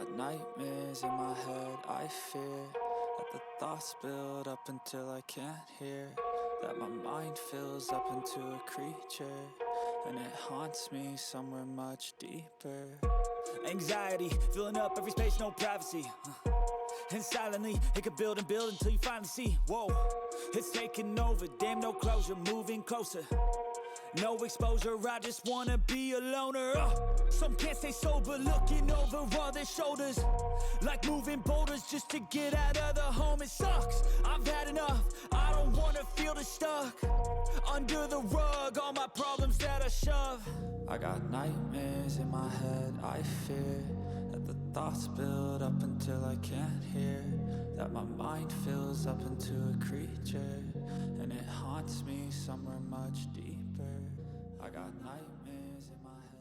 got nightmares in my head, I fear that the thoughts build up until I can't hear, that my mind fills up into a creature, and it haunts me somewhere much deeper. Anxiety, filling up every space, no privacy. And silently, it could build and build until you finally see, whoa, it's taking over, damn no closure, moving closer. No exposure, I just wanna be a loner. Some can't stay sober, looking over all their shoulders, like moving boulders just to get out of the home. It sucks, I've had enough, I don't wanna feel the stuck under the rug, all my problems that I shove. I got nightmares in my head, I fear that the thoughts build up until I can't hear, that my mind fills up into a creature, and it haunts me somewhere much deeper. I got nightmares in my head.